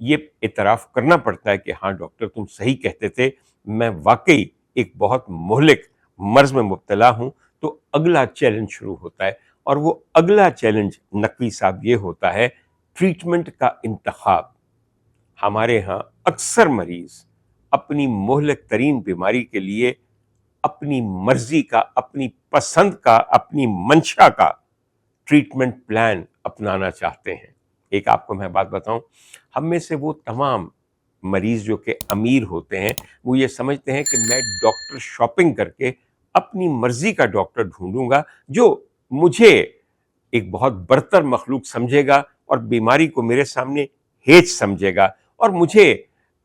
یہ اعتراف کرنا پڑتا ہے کہ ہاں ڈاکٹر تم صحیح کہتے تھے، میں واقعی ایک بہت مہلک مرض میں مبتلا ہوں. تو اگلا چیلنج شروع ہوتا ہے، اور وہ اگلا چیلنج نقوی صاحب یہ ہوتا ہے ٹریٹمنٹ کا انتخاب. ہمارے ہاں اکثر مریض اپنی مہلک ترین بیماری کے لیے اپنی مرضی کا، اپنی پسند کا، اپنی منشا کا ٹریٹمنٹ پلان اپنانا چاہتے ہیں. ایک آپ کو میں بات بتاؤں، ہم میں سے وہ تمام مریض جو کہ امیر ہوتے ہیں وہ یہ سمجھتے ہیں کہ میں ڈاکٹر شاپنگ کر کے اپنی مرضی کا ڈاکٹر ڈھونڈوں گا جو مجھے ایک بہت برتر مخلوق سمجھے گا اور بیماری کو میرے سامنے ہیچ سمجھے گا، اور مجھے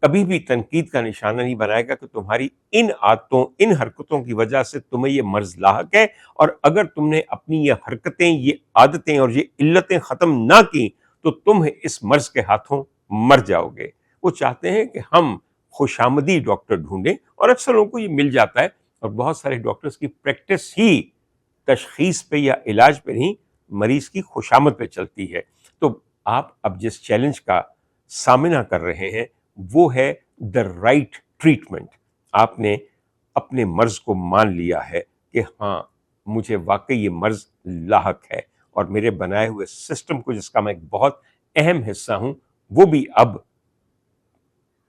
کبھی بھی تنقید کا نشانہ نہیں بنائے گا کہ تمہاری ان عادتوں، ان حرکتوں کی وجہ سے تمہیں یہ مرض لاحق ہے، اور اگر تم نے اپنی یہ حرکتیں، یہ عادتیں اور یہ علتیں ختم نہ کی تو تم اس مرض کے ہاتھوں مر جاؤ گے. وہ چاہتے ہیں کہ ہم خوشامدی ڈاکٹر ڈھونڈیں، اور اکثر لوگوں کو یہ مل جاتا ہے، اور بہت سارے ڈاکٹرز کی پریکٹس ہی تشخیص پہ یا علاج پہ نہیں، مریض کی خوشامد پہ چلتی ہے. تو آپ اب جس چیلنج کا سامنا کر رہے ہیں وہ ہے دا رائٹ ٹریٹمنٹ. آپ نے اپنے مرض کو مان لیا ہے کہ ہاں مجھے واقعی یہ مرض لاحق ہے، اور میرے بنائے ہوئے سسٹم کو جس کا میں ایک بہت اہم حصہ ہوں وہ بھی اب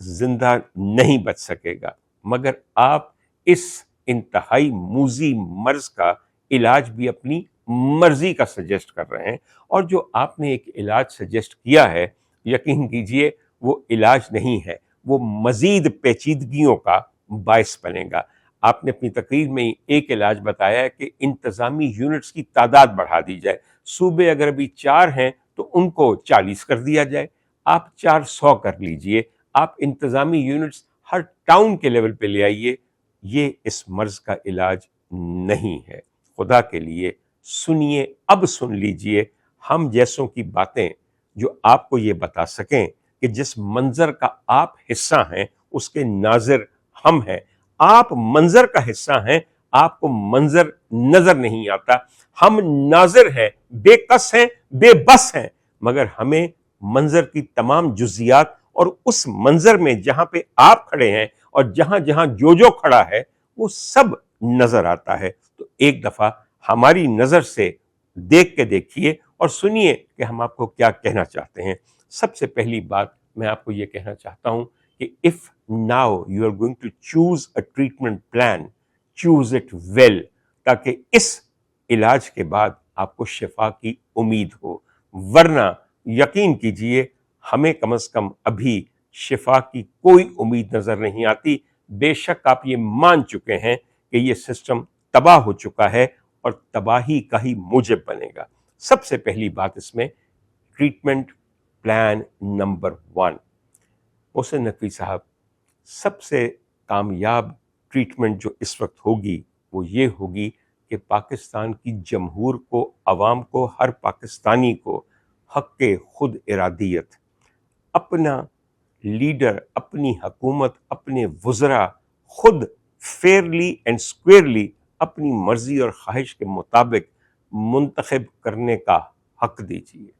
زندہ نہیں بچ سکے گا. مگر آپ اس انتہائی موذی مرض کا علاج بھی اپنی مرضی کا سجیسٹ کر رہے ہیں، اور جو آپ نے ایک علاج سجیسٹ کیا ہے یقین کیجئے وہ علاج نہیں ہے، وہ مزید پیچیدگیوں کا باعث بنے گا. آپ نے اپنی تقریر میں ایک علاج بتایا ہے کہ انتظامی یونٹس کی تعداد بڑھا دی جائے. صوبے اگر ابھی 4 ہیں تو ان کو 40 کر دیا جائے، آپ 400 کر لیجئے، آپ انتظامی یونٹس ہر ٹاؤن کے لیول پہ لے آئیے. یہ اس مرض کا علاج نہیں ہے. خدا کے لیے سنیے، اب سن لیجئے ہم جیسوں کی باتیں جو آپ کو یہ بتا سکیں کہ جس منظر کا آپ حصہ ہیں اس کے ناظر ہم ہیں. آپ منظر کا حصہ ہیں، آپ کو منظر نظر نہیں آتا. ہم ناظر ہیں، بے کس ہیں، بے بس ہیں، مگر ہمیں منظر کی تمام جزیات اور اس منظر میں جہاں پہ آپ کھڑے ہیں اور جہاں جہاں جو کھڑا ہے وہ سب نظر آتا ہے. تو ایک دفعہ ہماری نظر سے دیکھ کے دیکھیے اور سنیے کہ ہم آپ کو کیا کہنا چاہتے ہیں. سب سے پہلی بات میں آپ کو یہ کہنا چاہتا ہوں کہ if now you are going to choose a treatment plan, choose it well، تاکہ اس علاج کے بعد آپ کو شفا کی امید ہو. ورنہ یقین کیجئے ہمیں کم از کم ابھی شفا کی کوئی امید نظر نہیں آتی. بے شک آپ یہ مان چکے ہیں کہ یہ سسٹم تباہ ہو چکا ہے اور تباہی کا ہی موجب بنے گا. سب سے پہلی بات اس میں treatment plan number 1. Mohsin Naqvi صاحب، سب سے کامیاب ٹریٹمنٹ جو اس وقت ہوگی وہ یہ ہوگی کہ پاکستان کی جمہور کو، عوام کو، ہر پاکستانی کو حق خود ارادیت، اپنا لیڈر، اپنی حکومت، اپنے وزراء خود فیئرلی اینڈ سکوئرلی اپنی مرضی اور خواہش کے مطابق منتخب کرنے کا حق دیجیے.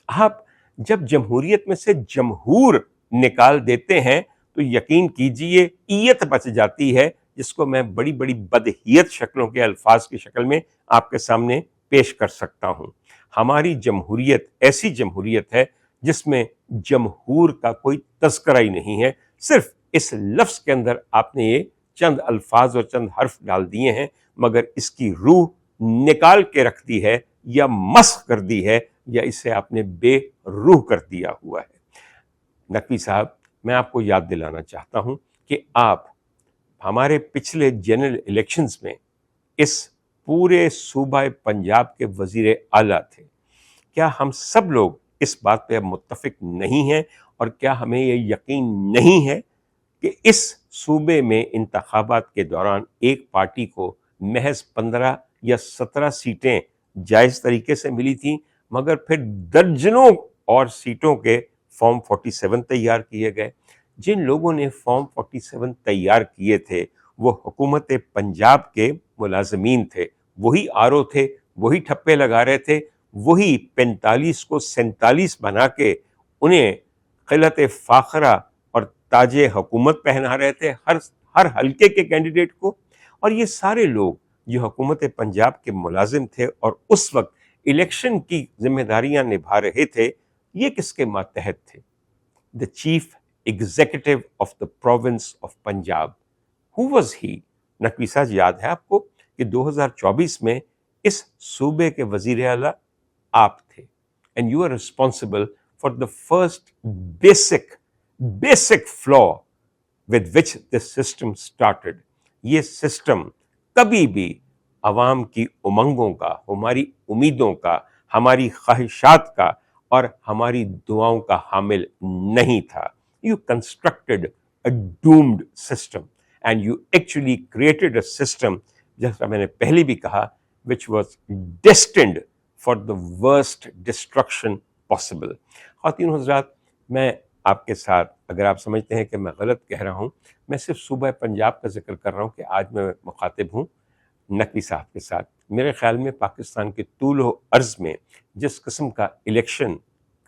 آپ جب جمہوریت میں سے جمہور نکال دیتے ہیں تو یقین کیجئے ایت بچ جاتی ہے، جس کو میں بڑی بڑی بدہیت شکلوں کے الفاظ کی شکل میں آپ کے سامنے پیش کر سکتا ہوں. ہماری جمہوریت ایسی جمہوریت ہے جس میں جمہور کا کوئی تذکرہ ہی نہیں ہے. صرف اس لفظ کے اندر آپ نے یہ چند الفاظ اور چند حرف ڈال دیے ہیں، مگر اس کی روح نکال کے رکھ دی ہے یا مسخ کر دی ہے یا اسے آپ نے بے روح کر دیا ہوا ہے. نقوی صاحب، میں آپ کو یاد دلانا چاہتا ہوں کہ آپ ہمارے پچھلے جنرل الیکشنز میں اس پورے صوبہ پنجاب کے وزیر اعلیٰ تھے. کیا ہم سب لوگ اس بات پہ اب متفق نہیں ہیں، اور کیا ہمیں یہ یقین نہیں ہے کہ اس صوبے میں انتخابات کے دوران ایک پارٹی کو محض 15 یا 17 سیٹیں جائز طریقے سے ملی تھیں، مگر پھر درجنوں اور سیٹوں کے فارم 47 تیار کیے گئے. جن لوگوں نے فارم 47 تیار کیے تھے وہ حکومت پنجاب کے ملازمین تھے، وہی آرو تھے، وہی ٹھپے لگا رہے تھے، وہی 45 کو 47 بنا کے انہیں خلعت فاخرہ اور تاج حکومت پہنا رہے تھے ہر حلقے کے کینڈیڈیٹ کو. اور یہ سارے لوگ جو حکومت پنجاب کے ملازم تھے اور اس وقت الیکشن کی ذمہ داریاں نبھا رہے تھے، یہ کس کے ماتحت تھے؟ The chief executive of the province of Punjab. Who was he? Naqvi صاحب یاد ہے آپ کو کہ 2024 میں اس صوبے کے وزیر اعلیٰ آپ تھے. And you are responsible for the first basic flaw with which this system started. یہ سسٹم کبھی بھی عوام کی امنگوں کا، ہماری امیدوں کا، ہماری خواہشات کا اور ہماری دعاؤں کا حامل نہیں تھا. You constructed a doomed system and you actually created a system, جیسا میں نے پہلے بھی کہا, which was destined for the worst destruction possible. خواتین و حضرات، میں آپ کے ساتھ، اگر آپ سمجھتے ہیں کہ میں غلط کہہ رہا ہوں، میں صرف صوبہ پنجاب کا ذکر کر رہا ہوں کہ آج میں مخاطب ہوں نقوی صاحب کے ساتھ. میرے خیال میں پاکستان کے طول و عرض میں جس قسم کا الیکشن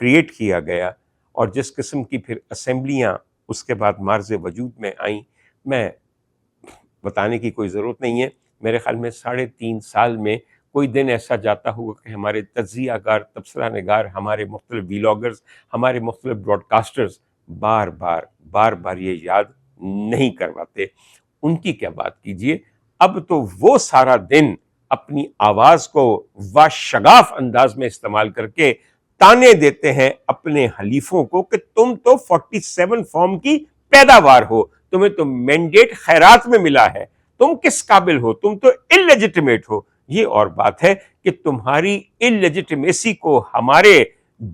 کریٹ کیا گیا اور جس قسم کی پھر اسمبلیاں اس کے بعد مارز وجود میں آئیں، میں بتانے کی کوئی ضرورت نہیں ہے. میرے خیال میں 3.5 سال میں کوئی دن ایسا جاتا ہوگا کہ ہمارے تجزیہ کار، تبصرہ نگار، ہمارے مختلف ویلاگرز، ہمارے مختلف براڈ کاسٹرز بار بار یہ یاد نہیں کرواتے. ان کی کیا بات کیجیے، اب تو وہ سارا دن اپنی آواز کو واشگاف انداز میں استعمال کر کے تانے دیتے ہیں اپنے حلیفوں کو کہ تم تو 47 فارم کی پیداوار ہو، تمہیں تو مینڈیٹ خیرات میں ملا ہے، تم کس قابل ہو، تم تو اللیجیٹمیٹ ہو. یہ اور بات ہے کہ تمہاری اللیجیٹمیسی کو ہمارے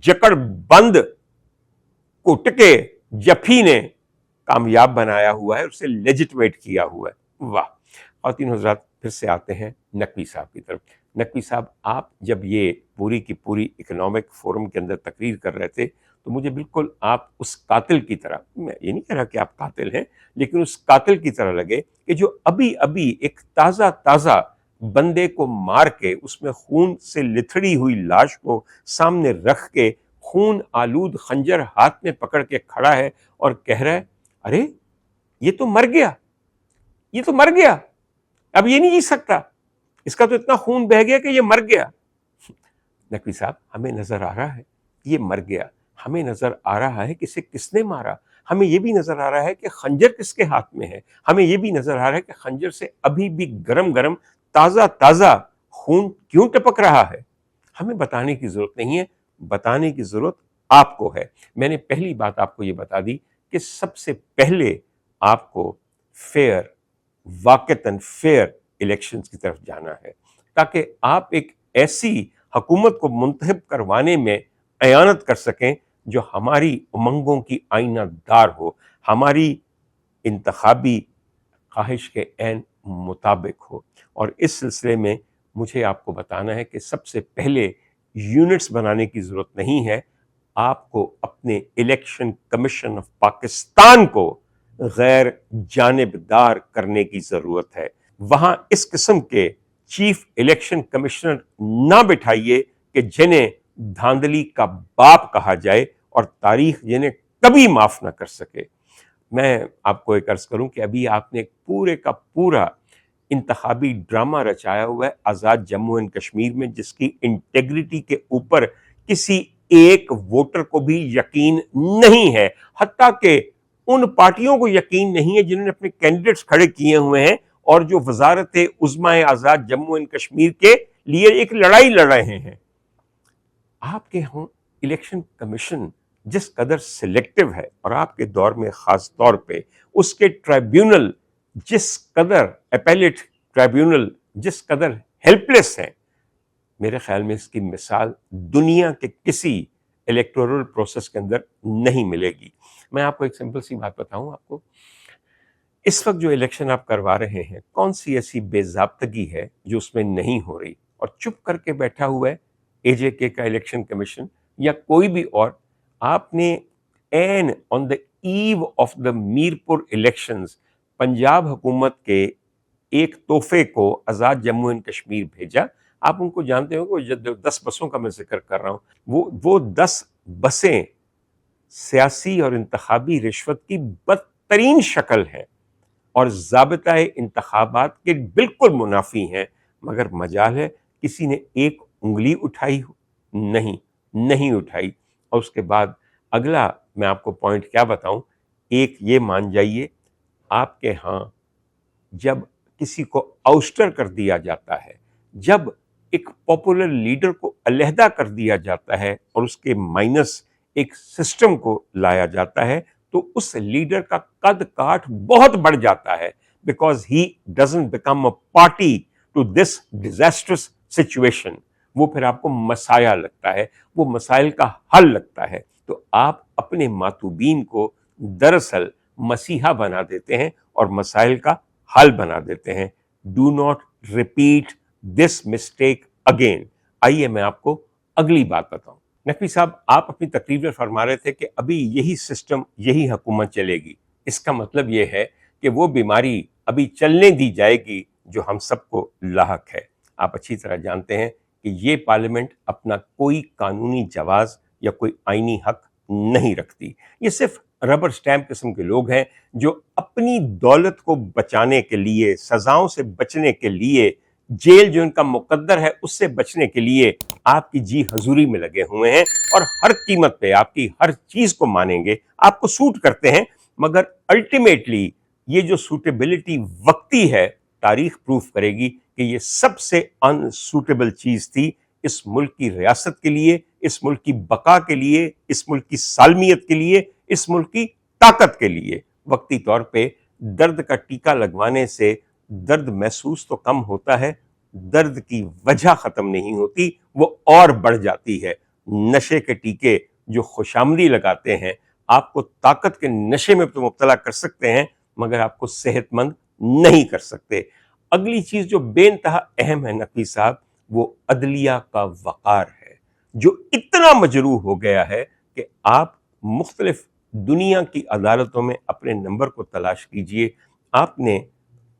جکڑ بند کٹکے جفی نے کامیاب بنایا ہوا ہے، اسے لیجیٹمیٹ کیا ہوا ہے. واہ. خواتین حضرات، پھر سے آتے ہیں نقوی صاحب کی طرف. نقوی صاحب، آپ جب یہ پوری کی پوری اکنامک فورم کے اندر تقریر کر رہے تھے تو مجھے بالکل آپ اس قاتل کی طرح، میں یہ نہیں کہہ رہا کہ آپ قاتل ہیں، لیکن اس قاتل کی طرح لگے کہ جو ابھی ایک تازہ بندے کو مار کے اس میں خون سے لتھڑی ہوئی لاش کو سامنے رکھ کے خون آلود خنجر ہاتھ میں پکڑ کے کھڑا ہے اور کہہ رہا ہے ارے یہ تو مر گیا، اب یہ نہیں جی سکتا، اس کا تو اتنا خون بہ گیا کہ یہ مر گیا. نقوی صاحب، ہمیں نظر آ رہا ہے یہ مر گیا، ہمیں نظر آ رہا ہے کہ اسے کس نے مارا، ہمیں یہ بھی نظر آ رہا ہے کہ خنجر کس کے ہاتھ میں ہے، ہمیں یہ بھی نظر آ رہا ہے کہ خنجر سے ابھی بھی گرم تازہ خون کیوں ٹپک رہا ہے. ہمیں بتانے کی ضرورت نہیں ہے، بتانے کی ضرورت آپ کو ہے. میں نے پہلی بات آپ کو یہ بتا دی کہ سب سے پہلے آپ کو واقعتاً فیئر الیکشنز کی طرف جانا ہے تاکہ آپ ایک ایسی حکومت کو منتخب کروانے میں اعانت کر سکیں جو ہماری امنگوں کی آئینہ دار ہو، ہماری انتخابی خواہش کے عین مطابق ہو. اور اس سلسلے میں مجھے آپ کو بتانا ہے کہ سب سے پہلے یونٹس بنانے کی ضرورت نہیں ہے، آپ کو اپنے الیکشن کمیشن آف پاکستان کو غیر جانبدار کرنے کی ضرورت ہے. وہاں اس قسم کے چیف الیکشن کمشنر نہ بٹھائیے کہ جنہیں دھاندلی کا باپ کہا جائے اور تاریخ جنہیں کبھی معاف نہ کر سکے. میں آپ کو ایک عرض کروں کہ ابھی آپ نے پورے کا پورا انتخابی ڈرامہ رچایا ہوا ہے آزاد جموں اینڈ کشمیر میں، جس کی انٹیگریٹی کے اوپر کسی ایک ووٹر کو بھی یقین نہیں ہے، حتیٰ کہ ان پارٹیوں کو یقین نہیں ہے جنہوں نے اپنے کینڈیڈیٹس کھڑے کیے ہوئے ہیں اور جو وزارت عظمیٰ آزاد جموں اینڈ کشمیر کے لیے ایک لڑائی لڑ رہے ہیں. آپ کے ہوں الیکشن کمیشن جس قدر سلیکٹو ہے، اور آپ کے دور میں خاص طور پہ اس کے ٹرائیبیونل جس قدر، اپیلیٹ ٹرائیبیونل جس قدر ہیلپ لیس ہیں، میرے خیال میں اس کی مثال دنیا کے کسی الیکٹورل پروسیس کے اندر نہیں ملے گی. میں آپ کو ایک سمپل سی بات بتاؤں، آپ کو اس وقت جو الیکشن آپ کروا رہے ہیں، کون سی ایسی بے ضابطگی ہے جو اس میں نہیں ہو رہی، اور چپ کر کے بیٹھا ہوا ہے اے جے کے کا الیکشن کمیشن یا کوئی بھی اور. آپ نے این آن دا ایو of the Mirpur elections Punjab حکومت کے ایک تحفے کو آزاد جموں اینڈ کشمیر بھیجا. آپ ان کو جانتے ہو کہ 10 بسوں کا میں ذکر کر رہا ہوں، وہ 10 بسیں سیاسی اور انتخابی رشوت کی بدترین شکل ہے اور ضابطۂ انتخابات کے بالکل منافی ہیں، مگر مجال ہے کسی نے ایک انگلی اٹھائی ہو؟ نہیں اٹھائی۔ اور اس کے بعد اگلا میں آپ کو پوائنٹ کیا بتاؤں، ایک یہ مان جائیے، آپ کے ہاں جب کسی کو آؤسٹر کر دیا جاتا ہے، جب ایک پاپولر لیڈر کو علیحدہ کر دیا جاتا ہے اور اس کے مائنس ایک سسٹم کو لایا جاتا ہے، تو اس لیڈر کا قد کاٹ بہت بڑھ جاتا ہے، because he doesn't become a party to this disastrous situation. وہ پھر آپ کو مسایہ لگتا ہے، وہ مسائل کا حل لگتا ہے۔ تو آپ اپنے ماتوبین کو دراصل مسیحا بنا دیتے ہیں اور مسائل کا حل بنا دیتے ہیں۔ Do not repeat this mistake again. آئیے میں آپ کو اگلی بات بتاؤں۔ نقوی صاحب، آپ اپنی تقریر میں فرما رہے تھے کہ ابھی یہی سسٹم، یہی حکومت چلے گی۔ اس کا مطلب یہ ہے کہ وہ بیماری ابھی چلنے دی جائے گی جو ہم سب کو لاحق ہے۔ آپ اچھی طرح جانتے ہیں کہ یہ پارلیمنٹ اپنا کوئی قانونی جواز یا کوئی آئینی حق نہیں رکھتی۔ یہ صرف ربر سٹیمپ قسم کے لوگ ہیں جو اپنی دولت کو بچانے کے لیے، سزاؤں سے بچنے کے لیے، جیل جو ان کا مقدر ہے اس سے بچنے کے لیے آپ کی جی حضوری میں لگے ہوئے ہیں اور ہر قیمت پہ آپ کی ہر چیز کو مانیں گے، آپ کو سوٹ کرتے ہیں، مگر الٹیمیٹلی یہ جو سوٹیبلٹی وقتی ہے، تاریخ پروف کرے گی کہ یہ سب سے ان سوٹیبل چیز تھی اس ملک کی ریاست کے لیے، اس ملک کی بقا کے لیے، اس ملک کی سالمیت کے لیے، اس ملک کی طاقت کے لیے۔ وقتی طور پہ درد کا ٹیکہ لگوانے سے درد محسوس تو کم ہوتا ہے، درد کی وجہ ختم نہیں ہوتی، وہ اور بڑھ جاتی ہے۔ نشے کے ٹیکے جو خوشامدی لگاتے ہیں آپ کو طاقت کے نشے میں تو مبتلا کر سکتے ہیں، مگر آپ کو صحت مند نہیں کر سکتے۔ اگلی چیز جو بے انتہا اہم ہے نقوی صاحب، وہ عدلیہ کا وقار ہے، جو اتنا مجروح ہو گیا ہے کہ آپ مختلف دنیا کی عدالتوں میں اپنے نمبر کو تلاش کیجئے، آپ نے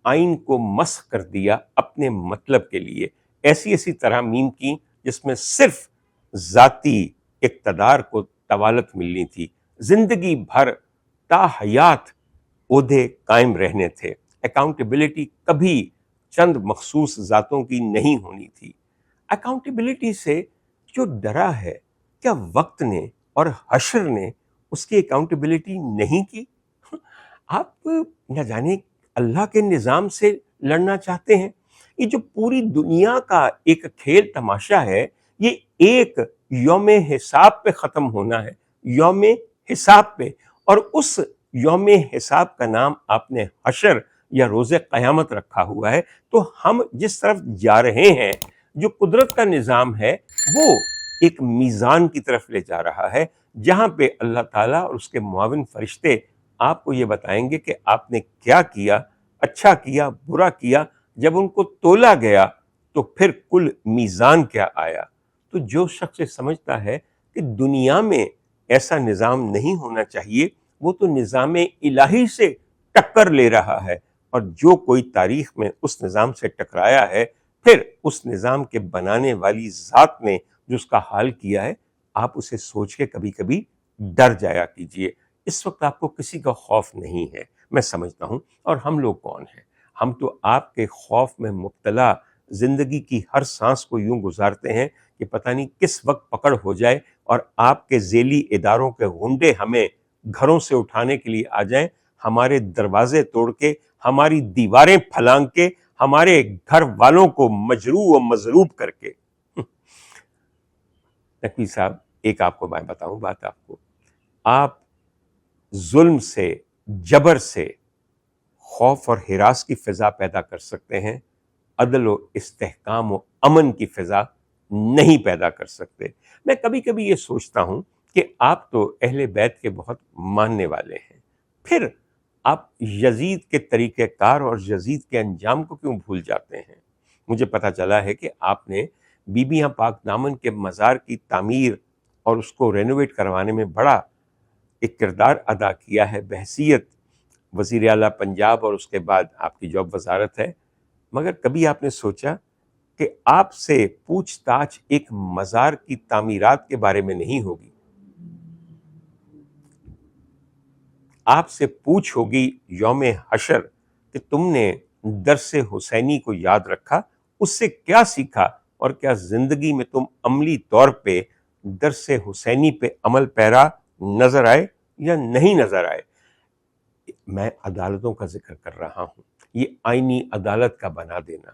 آئین کو مسخ کر دیا اپنے مطلب کے لیے، ایسی ترامیم کی جس میں صرف ذاتی اقتدار کو طوالت ملنی تھی، زندگی بھر تا حیات عہدے قائم رہنے تھے، اکاؤنٹیبلٹی کبھی چند مخصوص ذاتوں کی نہیں ہونی تھی۔ اکاؤنٹیبلٹی سے جو ڈرا ہے، کیا وقت نے اور حشر نے اس کی اکاؤنٹیبلٹی نہیں کی؟ آپ نہ جانے اللہ کے نظام سے لڑنا چاہتے ہیں؟ یہ جو پوری دنیا کا ایک کھیل تماشا ہے، یہ ایک یوم حساب پہ ختم ہونا ہے، یوم حساب پہ، اور اس یوم حساب کا نام آپ نے حشر یا روز قیامت رکھا ہوا ہے۔ تو ہم جس طرف جا رہے ہیں، جو قدرت کا نظام ہے، وہ ایک میزان کی طرف لے جا رہا ہے، جہاں پہ اللہ تعالیٰ اور اس کے معاون فرشتے آپ کو یہ بتائیں گے کہ آپ نے کیا کیا، اچھا کیا، برا کیا۔ جب ان کو تولا گیا تو پھر کل میزان کیا آیا۔ تو جو شخص سمجھتا ہے کہ دنیا میں ایسا نظام نہیں ہونا چاہیے، وہ تو نظام الہی سے ٹکر لے رہا ہے، اور جو کوئی تاریخ میں اس نظام سے ٹکرایا ہے، پھر اس نظام کے بنانے والی ذات نے جو اس کا حال کیا ہے، آپ اسے سوچ کے کبھی کبھی ڈر جایا کیجئے۔ اس وقت آپ کو کسی کا خوف نہیں ہے، میں سمجھتا ہوں، اور ہم لوگ کون ہیں؟ ہم تو آپ کے خوف میں مبتلا زندگی کی ہر سانس کو یوں گزارتے ہیں کہ پتہ نہیں کس وقت پکڑ ہو جائے اور آپ کے ذیلی اداروں کے غنڈے ہمیں گھروں سے اٹھانے کے لیے آ جائیں، ہمارے دروازے توڑ کے، ہماری دیواریں پھلانگ کے، ہمارے گھر والوں کو مجروح و مضروب کر کے۔ نقوی صاحب، ایک آپ کو میں بتاؤں بات، آپ ظلم سے، جبر سے خوف اور ہراس کی فضا پیدا کر سکتے ہیں، عدل و استحکام و امن کی فضا نہیں پیدا کر سکتے۔ میں کبھی کبھی یہ سوچتا ہوں کہ آپ تو اہل بیت کے بہت ماننے والے ہیں، پھر آپ یزید کے طریقہ کار اور یزید کے انجام کو کیوں بھول جاتے ہیں؟ مجھے پتہ چلا ہے کہ آپ نے بیبیاں پاک دامن کے مزار کی تعمیر اور اس کو رینوویٹ کروانے میں بڑا ایک کردار ادا کیا ہے بحیثیت وزیر اعلیٰ پنجاب، اور اس کے بعد آپ کی جو اب وزارت ہے، مگر کبھی آپ نے سوچا کہ آپ سے پوچھ تاچھ ایک مزار کی تعمیرات کے بارے میں نہیں ہوگی؟ آپ سے پوچھ ہوگی یوم حشر کہ تم نے درس حسینی کو یاد رکھا، اس سے کیا سیکھا، اور کیا زندگی میں تم عملی طور پہ درس حسینی پہ عمل پیرا نظر آئے یا نہیں نظر آئے۔ میں عدالتوں کا ذکر کر رہا ہوں، یہ آئینی عدالت کا بنا دینا،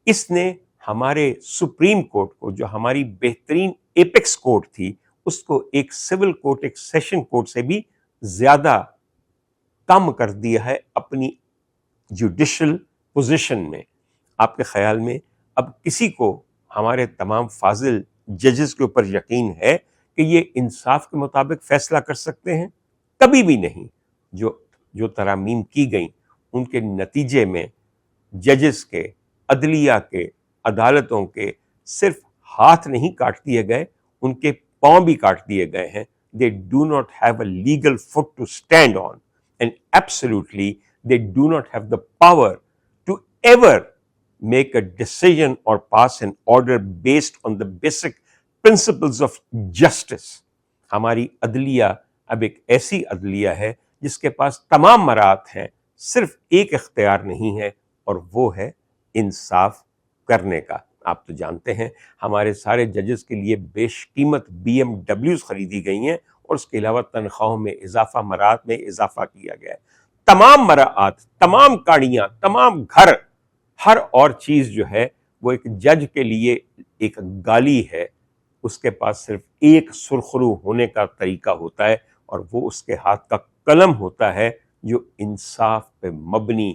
اس نے ہمارے سپریم کورٹ کو، جو ہماری بہترین ایپیکس کورٹ تھی، اس کو ایک سول کورٹ، ایک سیشن کورٹ سے بھی زیادہ کم کر دیا ہے اپنی جوڈیشل پوزیشن میں۔ آپ کے خیال میں اب کسی کو ہمارے تمام فاضل ججز کے اوپر یقین ہے کہ یہ انصاف کے مطابق فیصلہ کر سکتے ہیں؟ کبھی بھی نہیں۔ جو ترامیم کی گئیں ان کے نتیجے میں ججز کے، عدلیہ کے، عدالتوں کے صرف ہاتھ نہیں کاٹ دیے گئے، ان کے پاؤں بھی کاٹ دیے گئے ہیں۔ They do not have a legal foot to stand on, and absolutely they do not have the power to ever make a decision or pass an order based on the basic principles of justice۔ ہماری عدلیہ اب ایک ایسی عدلیہ ہے جس کے پاس تمام مراعات ہیں، صرف ایک اختیار نہیں ہے، اور وہ ہے انصاف کرنے کا۔ آپ تو جانتے ہیں ہمارے سارے ججز کے لیے بیش قیمت BMW خریدی گئی ہیں، اور اس کے علاوہ تنخواہوں میں اضافہ، مراعات میں اضافہ کیا گیا ہے۔ تمام مراعات، تمام گاڑیاں، تمام گھر، ہر اور چیز جو ہے وہ ایک جج کے لیے ایک گالی ہے۔ اس کے پاس صرف ایک سرخرو ہونے کا طریقہ ہوتا ہے، اور وہ اس کے ہاتھ کا قلم ہوتا ہے جو انصاف پہ مبنی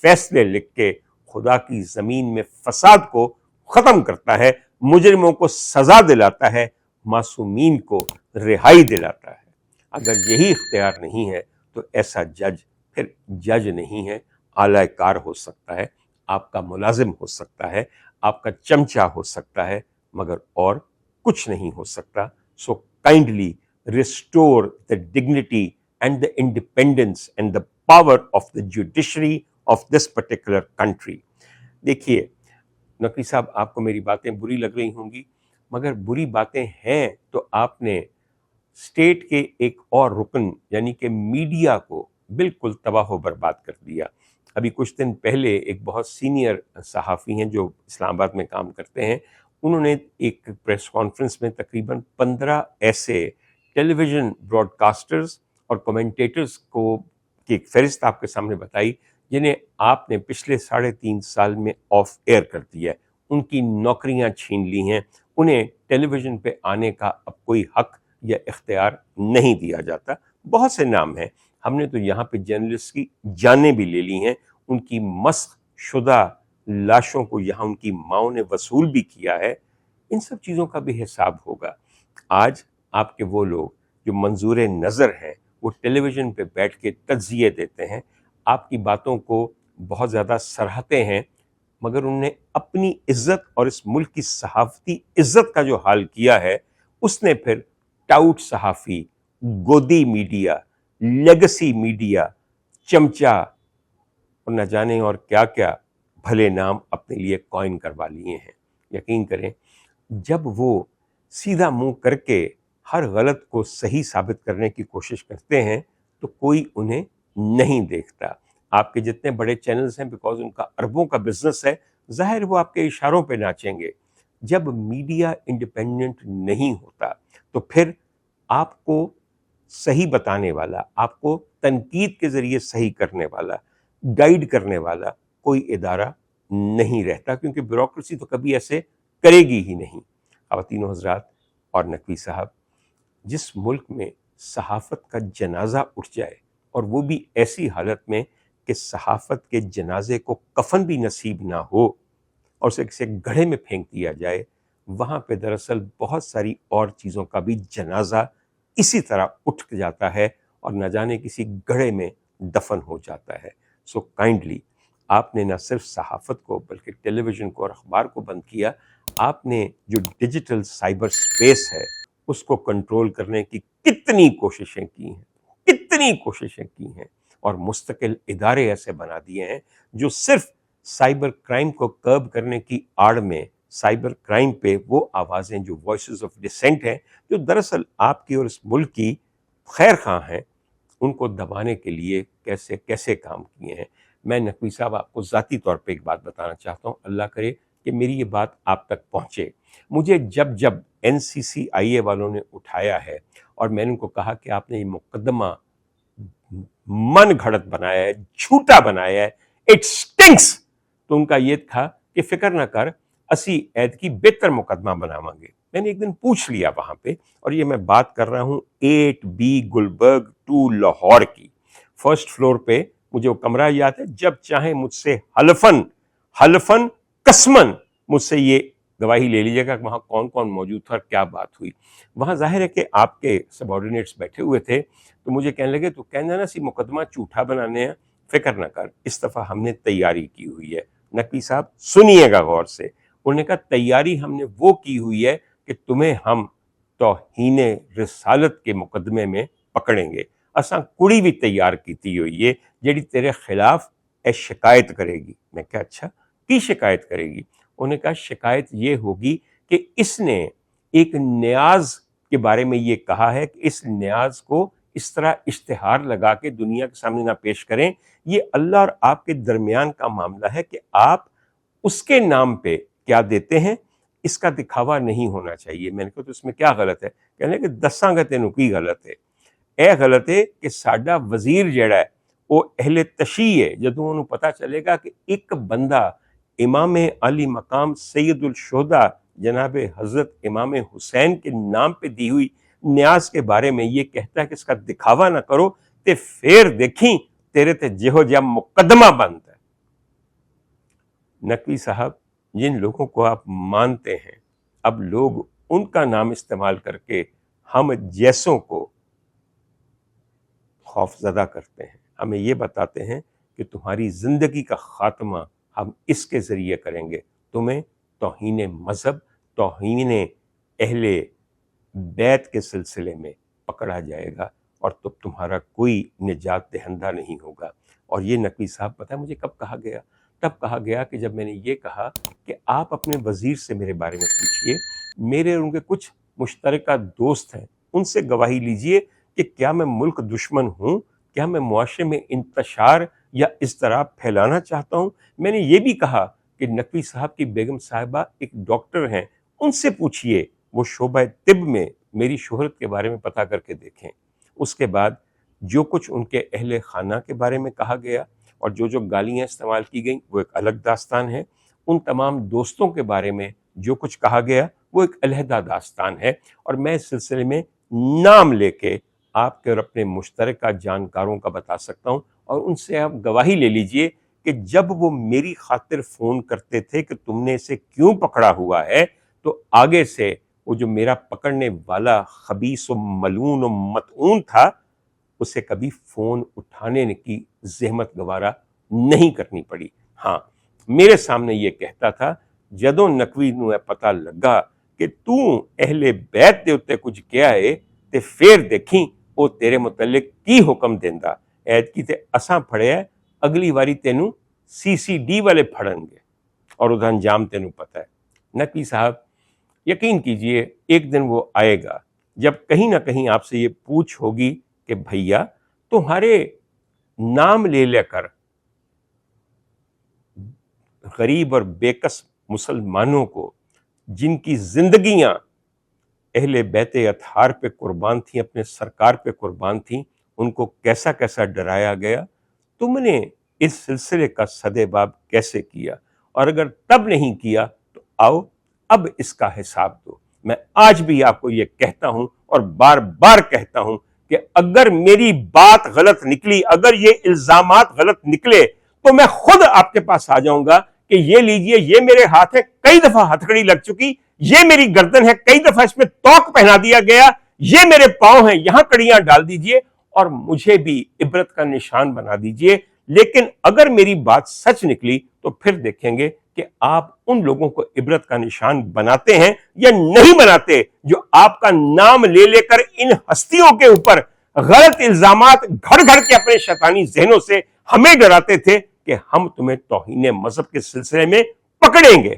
فیصلے لکھ کے خدا کی زمین میں فساد کو ختم کرتا ہے، مجرموں کو سزا دلاتا ہے، معصومین کو رہائی دلاتا ہے۔ اگر یہی اختیار نہیں ہے تو ایسا جج پھر جج نہیں ہے، اعلی کار ہو سکتا ہے، آپ کا ملازم ہو سکتا ہے، آپ کا چمچہ ہو سکتا ہے، مگر اور کچھ نہیں ہو سکتا۔ So kindly restore the dignity and the independence and the power of the judiciary of this particular country۔ دیکھیے نقوی صاحب، آپ کو میری باتیں بری لگ رہی ہوں گی، مگر بری باتیں ہیں تو آپ نے اسٹیٹ کے ایک اور رکن یعنی کہ میڈیا کو بالکل تباہ و برباد کر دیا۔ ابھی کچھ دن پہلے ایک بہت سینئر صحافی ہیں جو اسلام آباد میں کام کرتے ہیں، انہوں نے ایک پریس کانفرنس میں تقریباً 15 ایسے ٹیلی ویژن براڈ کاسٹرز اور کومنٹیٹرز کو کی ایک فہرست آپ کے سامنے بتائی، جنہیں آپ نے پچھلے 3.5 سال میں آف ایئر کر دیا ہے، ان کی نوکریاں چھین لی ہیں، انہیں ٹیلی ویژن پہ آنے کا اب کوئی حق یا اختیار نہیں دیا جاتا۔ بہت سے نام ہیں، ہم نے تو یہاں پہ جرنلسٹ کی جانیں بھی لے لی ہیں، ان کی مسخ شدہ لاشوں کو یہاں ان کی ماؤں نے وصول بھی کیا ہے۔ ان سب چیزوں کا بھی حساب ہوگا۔ آج آپ کے وہ لوگ جو منظور نظر ہیں، وہ ٹیلی ویژن پہ بیٹھ کے تجزیے دیتے ہیں، آپ کی باتوں کو بہت زیادہ سراہتے ہیں، مگر انہوں نے اپنی عزت اور اس ملک کی صحافتی عزت کا جو حال کیا ہے، اس نے پھر ٹاؤٹ صحافی، گودی میڈیا، لیگسی میڈیا، چمچہ اور نہ جانے اور کیا کیا بھلے نام اپنے لیے کوائن کروا لیے ہیں۔ یقین کریں جب وہ سیدھا منہ کر کے ہر غلط کو صحیح ثابت کرنے کی کوشش کرتے ہیں تو کوئی انہیں نہیں دیکھتا۔ آپ کے جتنے بڑے چینلز ہیں، بیکاز ان کا اربوں کا بزنس ہے، ظاہر وہ آپ کے اشاروں پہ ناچیں گے۔ جب میڈیا انڈیپینڈنٹ نہیں ہوتا تو پھر آپ کو صحیح بتانے والا، آپ کو تنقید کے ذریعے صحیح کرنے والا، گائیڈ کرنے والا کوئی ادارہ نہیں رہتا، کیونکہ بیوروکریسی تو کبھی ایسے کرے گی ہی نہیں۔ خواتین و حضرات اور نقوی صاحب، جس ملک میں صحافت کا جنازہ اٹھ جائے، اور وہ بھی ایسی حالت میں کہ صحافت کے جنازے کو کفن بھی نصیب نہ ہو اور اسے کسی گڑھے میں پھینک دیا جائے، وہاں پہ دراصل بہت ساری اور چیزوں کا بھی جنازہ اسی طرح اٹھ جاتا ہے اور نہ جانے کسی گڑھے میں دفن ہو جاتا ہے۔ سو کائنڈلی آپ نے نہ صرف صحافت کو بلکہ ٹیلی ویژن کو اور اخبار کو بند کیا، آپ نے جو ڈیجیٹل سائبر سپیس ہے اس کو کنٹرول کرنے کی کتنی کوششیں کی ہیں، اور مستقل ادارے ایسے بنا دیے ہیں جو صرف سائبر کرائم کو کرب کرنے کی آڑ میں سائبر کرائم پہ وہ آوازیں جو وائسز آف ڈسینٹ ہیں، جو دراصل آپ کی اور اس ملک کی خیر خواہ ہیں، ان کو دبانے کے لیے کیسے کیسے کام کیے ہیں۔ میں نقوی صاحب آپ کو ذاتی طور پہ ایک بات بتانا چاہتا ہوں، اللہ کرے کہ میری یہ بات آپ تک پہنچے۔ مجھے جب NCCIA والوں نے اٹھایا ہے اور میں نے ان کو کہا کہ آپ نے یہ مقدمہ من گھڑت بنایا ہے، جھوٹا بنایا ہے، اٹ سٹنکس، تو ان کا یہ تھا کہ فکر نہ کر، اسی عید کی بہتر مقدمہ بناواں گے۔ میں نے ایک دن پوچھ لیا وہاں پہ، اور یہ میں بات کر رہا ہوں 8B گلبرگ 2 لاہور کی، فرسٹ فلور پہ مجھے وہ کمرہ یاد ہے، جب چاہیں مجھ سے حلفن قسمن مجھ سے یہ گواہی لے لیجیے گا کہ وہاں کون کون موجود تھا اور کیا بات ہوئی۔ وہاں ظاہر ہے کہ آپ کے سب آرڈینیٹس بیٹھے ہوئے تھے، تو مجھے کہنے لگے تو کہنا نا سی مقدمہ جھوٹا بنانے ہیں، فکر نہ کر، اس دفعہ ہم نے تیاری کی ہوئی ہے۔ نقوی صاحب سنیے گا غور سے، انہوں نے کہا تیاری ہم نے وہ کی ہوئی ہے کہ تمہیں ہم توہین رسالت کے مقدمے میں پکڑیں گے، اساں کڑی بھی تیار کیتی ہوئی ہے جیڑی تیرے خلاف شکایت کرے گی۔ میں کہا اچھا کی شکایت کرے گی؟ انہوں نے کہا شکایت یہ ہوگی کہ اس نے ایک نیاز کے بارے میں یہ کہا ہے کہ اس نیاز کو اس طرح اشتہار لگا کے دنیا کے سامنے نہ پیش کریں، یہ اللہ اور آپ کے درمیان کا معاملہ ہے کہ آپ اس کے نام پہ کیا دیتے ہیں، اس کا دکھاوا نہیں ہونا چاہیے۔ میں نے کہا تو اس میں کیا غلط ہے؟ کہنے کہ دساں گا تینوں کی غلط ہے، اے غلط ہے کہ ساڈا وزیر جڑا ہے وہ اہل تشیع ہے، جدوں انہوں پتہ چلے گا کہ ایک بندہ امام علی مقام سید الشہداء جناب حضرت امام حسین کے نام پہ دی ہوئی نیاز کے بارے میں یہ کہتا ہے کہ اس کا دکھاوا نہ کرو، تے پھر دیکھیں تیرے تے جہو جہاں مقدمہ بنتا ہے۔ نقوی صاحب، جن لوگوں کو آپ مانتے ہیں، اب لوگ ان کا نام استعمال کر کے ہم جیسوں کو خوف زدہ کرتے ہیں، ہمیں یہ بتاتے ہیں کہ تمہاری زندگی کا خاتمہ ہم اس کے ذریعے کریں گے، تمہیں توہین مذہب، توہین اہل بیت کے سلسلے میں پکڑا جائے گا، اور تمہارا کوئی نجات دہندہ نہیں ہوگا۔ اور یہ نقوی صاحب پتہ ہے مجھے کب کہا گیا؟ تب کہا گیا کہ جب میں نے یہ کہا کہ آپ اپنے وزیر سے میرے بارے میں پوچھئے، میرے اور ان کے کچھ مشترکہ دوست ہیں، ان سے گواہی لیجئے کہ کیا میں ملک دشمن ہوں، کیا میں معاشرے میں انتشار یا اضطراب پھیلانا چاہتا ہوں۔ میں نے یہ بھی کہا کہ نقوی صاحب کی بیگم صاحبہ ایک ڈاکٹر ہیں، ان سے پوچھئے، وہ شعبہ طب میں میری شہرت کے بارے میں پتہ کر کے دیکھیں۔ اس کے بعد جو کچھ ان کے اہل خانہ کے بارے میں کہا گیا اور جو گالیاں استعمال کی گئیں وہ ایک الگ داستان ہے، ان تمام دوستوں کے بارے میں جو کچھ کہا گیا وہ ایک علیحدہ داستان ہے، اور میں اس سلسلے میں نام لے کے آپ کے اور اپنے مشترکہ جانکاروں کا بتا سکتا ہوں، اور ان سے آپ گواہی لے لیجئے کہ جب وہ میری خاطر فون کرتے تھے کہ تم نے اسے کیوں پکڑا ہوا ہے، تو آگے سے وہ جو میرا پکڑنے والا خبیث و ملعون و مطعون تھا، اسے کبھی فون اٹھانے کی زحمت گوارا نہیں کرنی پڑی۔ ہاں، میرے سامنے یہ کہتا تھا جدوں نقوی نو پتہ لگا کہ تو اہل بیت دے اتے کچھ کیا ہے تے پھر دیکھیں وہ تیرے متعلق کی حکم دیندا، عید کی تے اساں پھڑیا ہے، اگلی واری تینوں CCD والے پھڑن گے، اور ادھا انجام تینوں پتہ ہے۔ نقوی صاحب یقین کیجئے ایک دن وہ آئے گا جب کہیں نہ کہیں آپ سے یہ پوچھ ہوگی کہ بھیا تمہارے نام لے لے کر غریب اور بے کس مسلمانوں کو، جن کی زندگیاں اہل بیت اطہار پہ قربان تھیں، اپنے سرکار پہ قربان تھیں، ان کو کیسا کیسا ڈرایا گیا، تم نے اس سلسلے کا سدے باب کیسے کیا، اور اگر تب نہیں کیا تو آؤ اب اس کا حساب دو۔ میں آج بھی آپ کو یہ کہتا ہوں اور بار بار کہتا ہوں کہ اگر میری بات غلط نکلی، اگر یہ الزامات غلط نکلے، تو میں خود آپ کے پاس آ جاؤں گا کہ یہ لیجئے، یہ میرے ہاتھ ہے، کئی دفعہ ہتھکڑی لگ چکی، یہ میری گردن ہے، کئی دفعہ اس میں توق پہنا دیا گیا، یہ میرے پاؤں ہیں، یہاں کڑیاں ڈال دیجئے اور مجھے بھی عبرت کا نشان بنا دیجئے۔ لیکن اگر میری بات سچ نکلی تو پھر دیکھیں گے کہ آپ ان لوگوں کو عبرت کا نشان بناتے ہیں یا نہیں بناتے، جو آپ کا نام لے لے کر ان ہستیوں کے اوپر غلط الزامات گھڑ گھڑ کے اپنے شیطانی ذہنوں سے ہمیں ڈراتے تھے کہ ہم تمہیں توہین مذہب کے سلسلے میں پکڑیں گے۔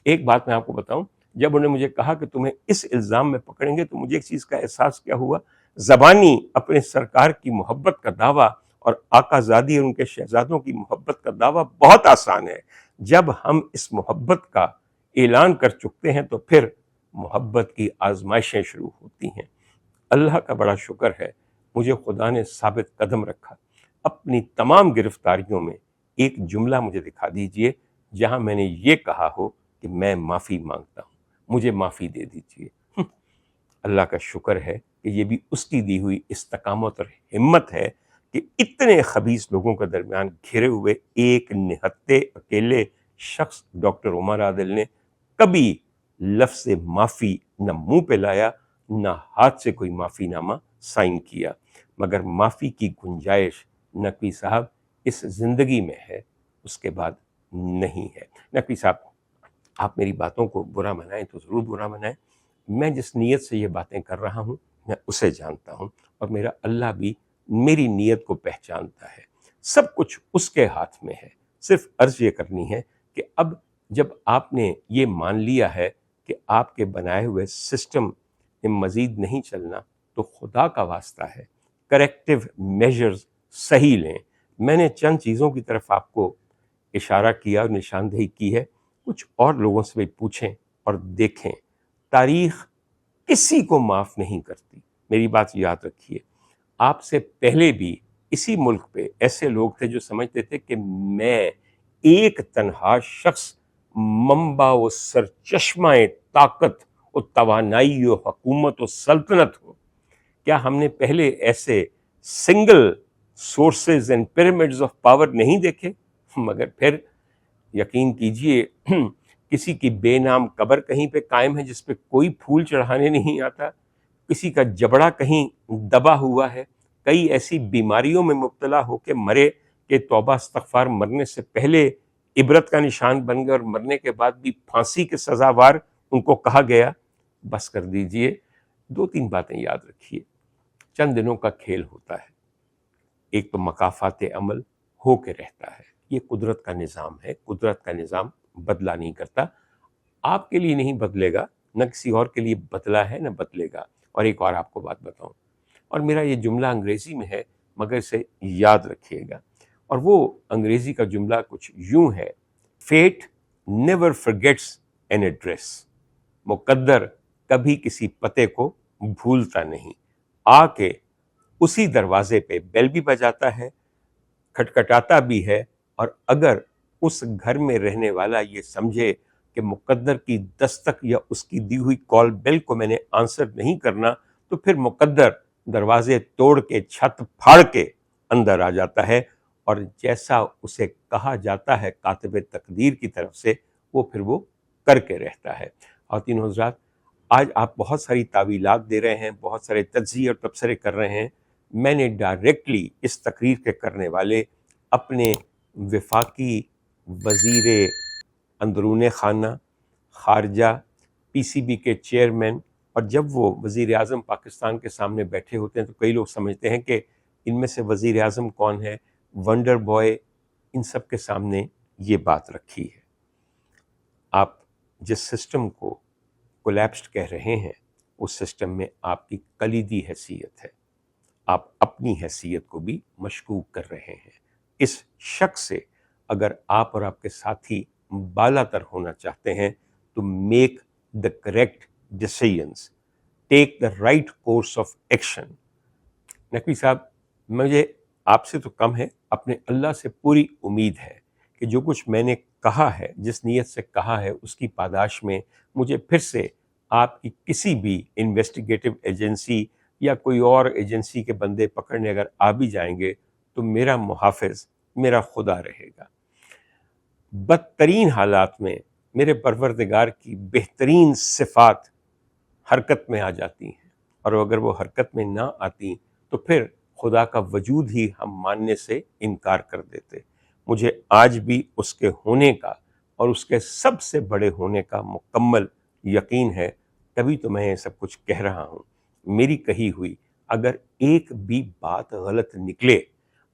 ایک بات میں آپ کو بتاؤں، جب انہوں نے مجھے کہا کہ تمہیں اس الزام میں پکڑیں گے، تو مجھے ایک چیز کا احساس کیا ہوا، زبانی اپنے سرکار کی محبت کا دعویٰ اور آقا زادی اور ان کے شہزادوں کی محبت کا دعویٰ بہت آسان ہے. جب ہم اس محبت کا اعلان کر چکتے ہیں تو پھر محبت کی آزمائشیں شروع ہوتی ہیں. اللہ کا بڑا شکر ہے مجھے خدا نے ثابت قدم رکھا. اپنی تمام گرفتاریوں میں ایک جملہ مجھے دکھا دیجئے جہاں میں نے یہ کہا ہو کہ میں معافی مانگتا ہوں, مجھے معافی دے دیجئے. اللہ کا شکر ہے کہ یہ بھی اس کی دی ہوئی استقامت اور ہمت ہے کہ اتنے خبیث لوگوں کے درمیان گھرے ہوئے ایک نہتے اکیلے شخص ڈاکٹر عمر عادل نے کبھی لفظ معافی نہ منہ پہ لایا نہ ہاتھ سے کوئی معافی نامہ سائن کیا. مگر معافی کی گنجائش نقوی صاحب اس زندگی میں ہے, اس کے بعد نہیں ہے. نقوی صاحب آپ میری باتوں کو برا منائیں تو ضرور برا منائیں. میں جس نیت سے یہ باتیں کر رہا ہوں میں اسے جانتا ہوں اور میرا اللہ بھی میری نیت کو پہچانتا ہے. سب کچھ اس کے ہاتھ میں ہے. صرف عرض یہ کرنی ہے کہ اب جب آپ نے یہ مان لیا ہے کہ آپ کے بنائے ہوئے سسٹم میں مزید نہیں چلنا تو خدا کا واسطہ ہے کریکٹیو میجرز صحیح لیں. میں نے چند چیزوں کی طرف آپ کو اشارہ کیا اور نشاندہی کی ہے. کچھ اور لوگوں سے بھی پوچھیں اور دیکھیں. تاریخ کسی کو معاف نہیں کرتی. میری بات یاد رکھیے, آپ سے پہلے بھی اسی ملک پہ ایسے لوگ تھے جو سمجھتے تھے کہ میں ایک تنہا شخص منبع و سرچشمہ طاقت و توانائی و حکومت و سلطنت ہو. کیا ہم نے پہلے ایسے single sources and pyramids of power نہیں دیکھے؟ مگر پھر یقین کیجئے کسی کی بے نام قبر کہیں پہ قائم ہے جس پہ کوئی پھول چڑھانے نہیں آتا, کسی کا جبڑا کہیں دبا ہوا ہے, کئی ایسی بیماریوں میں مبتلا ہو کے مرے کہ توبہ استغفار مرنے سے پہلے عبرت کا نشان بن گئے اور مرنے کے بعد بھی پھانسی کے سزاوار ان کو کہا گیا. بس کر دیجئے. 2-3 باتیں یاد رکھیے. چند دنوں کا کھیل ہوتا ہے. ایک تو مکافات عمل ہو کے رہتا ہے. یہ قدرت کا نظام ہے. قدرت کا نظام بدلا نہیں کرتا. آپ کے لیے نہیں بدلے گا, نہ کسی اور کے لیے بدلا ہے نہ بدلے گا. اور ایک اور آپ کو بات بتاؤں, اور میرا یہ جملہ انگریزی میں ہے مگر اسے یاد رکھیے گا, اور وہ انگریزی کا جملہ کچھ یوں ہے: فیٹ نیور فرگیٹس این ایڈریس. مقدر کبھی کسی پتے کو بھولتا نہیں. آ کے اسی دروازے پہ بیل بھی بجاتا ہے, کھٹکھٹاتا بھی ہے, اور اگر اس گھر میں رہنے والا یہ سمجھے کہ مقدر کی دستک یا اس کی دی ہوئی کال بیل کو میں نے آنسر نہیں کرنا, تو پھر مقدر دروازے توڑ کے چھت پھاڑ کے اندر آ جاتا ہے, اور جیسا اسے کہا جاتا ہے کاتب تقدیر کی طرف سے وہ پھر وہ کر کے رہتا ہے. خواتین و حضرات, آج آپ بہت ساری تعویلات دے رہے ہیں, بہت سارے تجزیے اور تبصرے کر رہے ہیں. میں نے ڈائریکٹلی اس تقریر کے کرنے والے اپنے وفاقی وزیر اندرون خانہ, خارجہ, پی سی بی کے چیئرمین, اور جب وہ وزیر اعظم پاکستان کے سامنے بیٹھے ہوتے ہیں تو کئی لوگ سمجھتے ہیں کہ ان میں سے وزیر اعظم کون ہے, ونڈر بوائے, ان سب کے سامنے یہ بات رکھی ہے. آپ جس سسٹم کو کولیپسڈ کہہ رہے ہیں اس سسٹم میں آپ کی کلیدی حیثیت ہے. آپ اپنی حیثیت کو بھی مشکوک کر رہے ہیں. اس شک سے اگر آپ اور آپ کے ساتھی بالا تر ہونا چاہتے ہیں تو make the correct decisions, take the right course of action. Naqvi صاحب, مجھے آپ سے تو کم ہے, اپنے اللہ سے پوری امید ہے کہ جو کچھ میں نے کہا ہے, جس نیت سے کہا ہے, اس کی پاداش میں مجھے پھر سے آپ کی کسی بھی انویسٹیگیٹو ایجنسی یا کوئی اور ایجنسی کے بندے پکڑنے اگر آ بھی جائیں گے تو میرا محافظ میرا خدا رہے گا. بدترین حالات میں میرے پروردگار کی بہترین صفات حرکت میں آ جاتی ہیں, اور اگر وہ حرکت میں نہ آتی تو پھر خدا کا وجود ہی ہم ماننے سے انکار کر دیتے. مجھے آج بھی اس کے ہونے کا اور اس کے سب سے بڑے ہونے کا مکمل یقین ہے, تبھی تو میں یہ سب کچھ کہہ رہا ہوں. میری کہی ہوئی اگر ایک بھی بات غلط نکلے,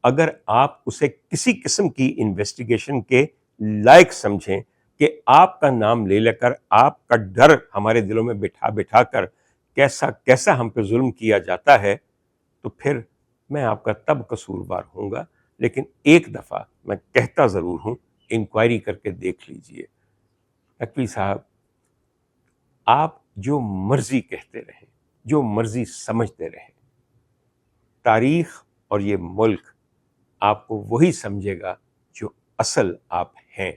اگر آپ اسے کسی قسم کی انویسٹیگیشن کے لائق سمجھیں کہ آپ کا نام لے لے کر, آپ کا ڈر ہمارے دلوں میں بٹھا بٹھا کر کیسا کیسا ہم پہ ظلم کیا جاتا ہے, تو پھر میں آپ کا تب قصوروار ہوں گا، لیکن ایک دفعہ میں کہتا ضرور ہوں، انکوائری کر کے دیکھ لیجئے۔ نقوی صاحب، آپ جو مرضی کہتے رہیں، جو مرضی سمجھتے رہیں، تاریخ اور یہ ملک آپ کو وہی سمجھے گا جو اصل آپ ہیں،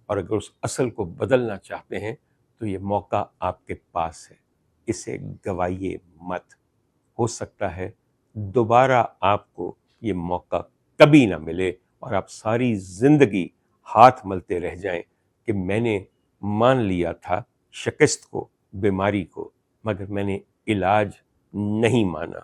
اور اگر اس اصل کو بدلنا چاہتے ہیں تو یہ موقع آپ کے پاس ہے، اسے گوائیے مت۔ ہو سکتا ہے دوبارہ آپ کو یہ موقع کبھی نہ ملے اور آپ ساری زندگی ہاتھ ملتے رہ جائیں کہ میں نے مان لیا تھا شکست کو، بیماری کو، مگر میں نے علاج نہیں مانا،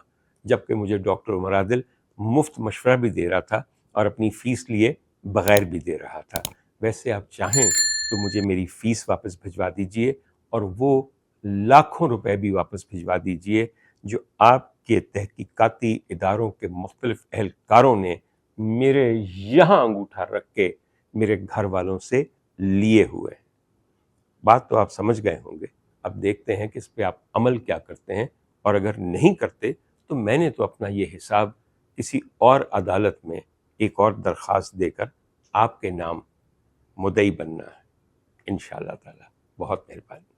جبکہ مجھے ڈاکٹر عمر عادل مفت مشورہ بھی دے رہا تھا اور اپنی فیس لیے بغیر بھی دے رہا تھا۔ ویسے آپ چاہیں تو مجھے میری فیس واپس بھجوا دیجئے اور وہ لاکھوں روپے بھی واپس بھجوا دیجئے جو آپ کے تحقیقاتی اداروں کے مختلف اہلکاروں نے میرے یہاں انگوٹھا رکھ کے میرے گھر والوں سے لیے ہوئے ہیں۔ بات تو آپ سمجھ گئے ہوں گے، اب دیکھتے ہیں کہ اس پہ آپ عمل کیا کرتے ہیں، اور اگر نہیں کرتے تو میں نے تو اپنا یہ حساب کسی اور عدالت میں ایک اور درخواست دے کر آپ کے نام مدعی بننا ہے۔ انشاءاللہ تعالی۔ بہت مہربانی۔